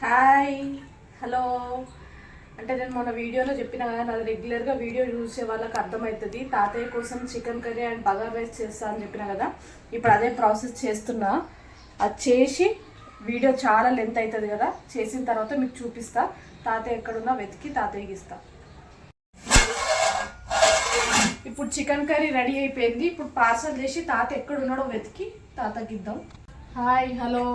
Hi hello. అంటే నేను మొన్న వీడియోలో చెప్పిన కదా, నాది రెగ్యులర్గా వీడియో చూసే వాళ్ళకి అర్థమవుతుంది. తాతయ్య కోసం chicken curry and bagara rice చేస్తా అని చెప్పిన కదా, ఇప్పుడు అదే ప్రాసెస్ చేస్తున్నా. అది చేసి వీడియో చాలా లెంత్ అవుతుంది కదా, చేసిన తర్వాత మీకు చూపిస్తా. తాతయ్య ఎక్కడున్నా వెతికి తాతయ్యకి ఇస్తా. ఇప్పుడు చికెన్ కర్రీ రెడీ అయిపోయింది. ఇప్పుడు పార్సల్ చేసి తాత ఎక్కడున్నాడో వెతికి తాతకి ఇద్దాం. Hi hello.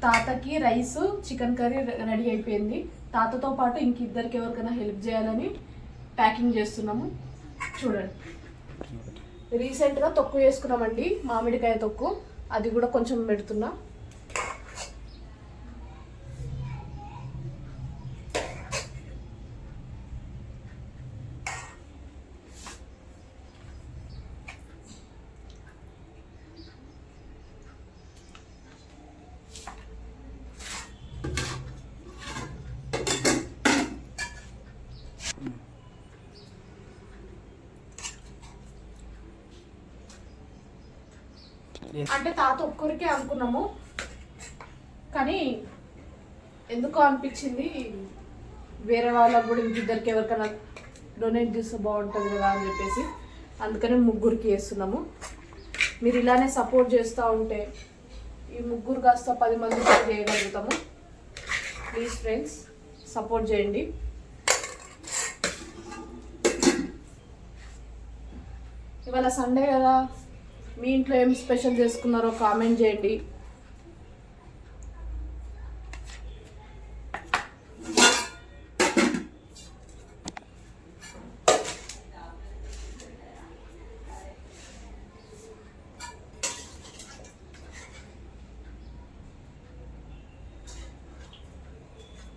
తాతకి రైస్ చికెన్ కర్రీ రెడీ అయిపోయింది. తాతతో పాటు ఇంకిద్దరికి ఎవరికైనా హెల్ప్ చేయాలని ప్యాకింగ్ చేస్తున్నాము. చూడండి, రీసెంట్గా తొక్కు వేసుకున్నామండి, మామిడికాయ తొక్కు. అది కూడా కొంచెం పెడుతున్నా. అంటే తాత ఒక్కరికే అనుకున్నాము, కానీ ఎందుకో అనిపించింది వేరే వాళ్ళకు కూడా ఇంకిద్దరికి ఎవరికైనా డొనేట్ చేస్తే బాగుంటుంది కదా అని చెప్పేసి, అందుకనే ముగ్గురికి వేస్తున్నాము. మీరు ఇలానే సపోర్ట్ చేస్తూ ఉంటే ఈ ముగ్గురు కాస్త 10 మంది చేయగలుగుతాము. ప్లీజ్ ఫ్రెండ్స్, సపోర్ట్ చేయండి. ఇవాళ సండే కదా, మీ ఇంట్లో ఏం స్పెషల్ చేసుకున్నారో కామెంట్ చేయండి.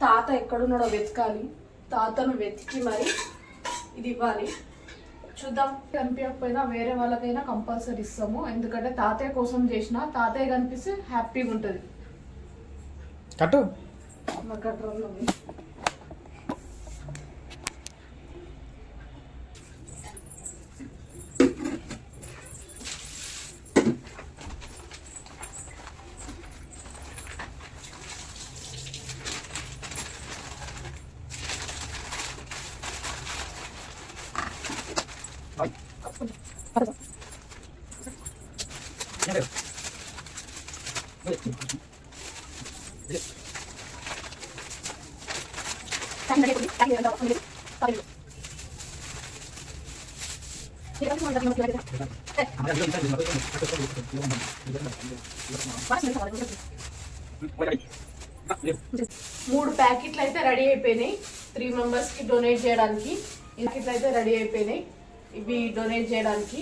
తాత ఎక్కడున్నాడో వెతకాలి. తాతను వెతికి మరి ఇది ఇవ్వాలి. చూద్దాం, కనిపించకపోయినా వేరే వాళ్ళకైనా కంపల్సరీ ఇస్తాము. ఎందుకంటే తాతయ్య కోసం చేసిన, తాతయ్య కనిపిస్తే హ్యాపీగా ఉంటుంది. కట్టు మూడు ప్యాకెట్లు అయితే రెడీ అయిపోయినాయి 3 మెంబర్స్కి డొనేట్ చేయడానికి. ప్యాకెట్లు అయితే రెడీ అయిపోయినాయి. ఇవి డొనేట్ చేయడానికి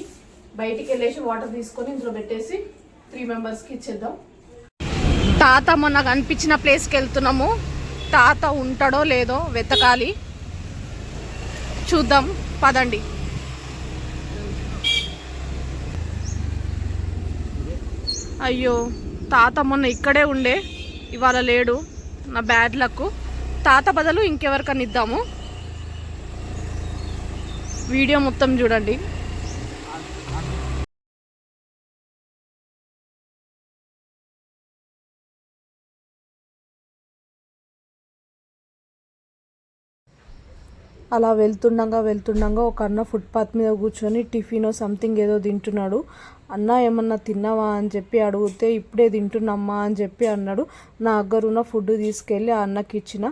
బయటికి వెళ్ళేసి వాటర్ తీసుకొని ఇందులో పెట్టేసి 3 మెంబర్స్కి ఇచ్చేద్దాం. తాత మొన్న కనిపించిన ప్లేస్కి వెళ్తున్నాము. తాత ఉంటాడో లేదో వెతకాలి, చూద్దాం పదండి. అయ్యో, తాత మొన్న ఇక్కడే ఉండే, ఇవాళ లేడు. నా బ్యాడ్ లక్. తాత బదులు ఇంకెవరికన్నా ఇద్దాము. వీడియో మొత్తం చూడండి. అలా వెళ్తుండగా ఒక అన్న ఫుట్పాత్ మీద కూర్చొని టిఫిన్ సంథింగ్ ఏదో తింటున్నాడు. అన్న ఏమన్నా తిన్నావా అని చెప్పి అడిగితే ఇప్పుడే తింటున్నమ్మా అని చెప్పి అన్నాడు. నా దగ్గరున్న ఫుడ్ తీసుకెళ్ళి ఆ అన్నకి ఇచ్చిన.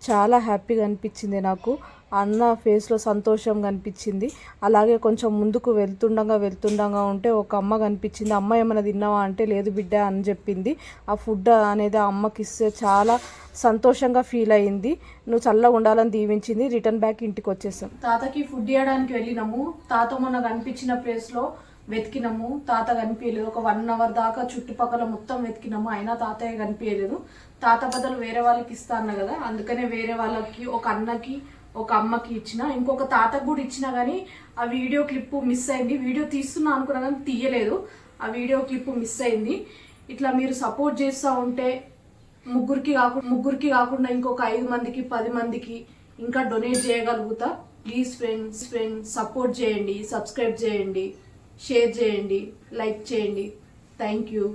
చాలా హ్యాపీగా అనిపించింది నాకు. అన్న ఫేస్లో సంతోషం కనిపించింది. అలాగే కొంచెం ముందుకు వెళ్తుండగా ఉంటే ఒక అమ్మ కనిపించింది. అమ్మ ఏమైనా తిన్నావా అంటే లేదు బిడ్డ అని చెప్పింది. ఆ ఫుడ్ అనేది ఆ అమ్మకి ఇస్తే చాలా సంతోషంగా ఫీల్ అయ్యింది. నువ్వు చల్లగా ఉండాలని దీవించింది. రిటర్న్ బ్యాక్ ఇంటికి వచ్చేసాం. తాతకి ఫుడ్ ఇవ్వడానికి వెళ్ళినాము. తాత మొన్న కనిపించిన ప్లేస్లో వెతికినాము. తాత కనిపించలేదు. ఒక 1 అవర్ దాకా చుట్టుపక్కల మొత్తం వెతికినాము, అయినా తాతయ్య కనిపించలేదు. తాత బదులు వేరే వాళ్ళకి ఇస్తా అన్న కదా, అందుకనే వేరే వాళ్ళకి, ఒక అన్నకి ఒక అమ్మకి ఇచ్చిన. ఇంకొక తాతకు కూడా ఇచ్చిన, కానీ ఆ వీడియో క్లిప్ మిస్ అయింది. వీడియో తీస్తున్నా అనుకున్నా కానీ తీయలేదు. ఆ వీడియో క్లిప్ మిస్ అయింది. ఇట్లా మీరు సపోర్ట్ చేస్తూ ఉంటే ముగ్గురికి కాకుండా ఇంకొక 5 మందికి 10 మందికి ఇంకా డొనేట్ చేయగలుగుతా. ప్లీజ్ ఫ్రెండ్స్ సపోర్ట్ చేయండి, సబ్స్క్రైబ్ చేయండి, షేర్ చేయండి, లైక్ చేయండి. Thank you.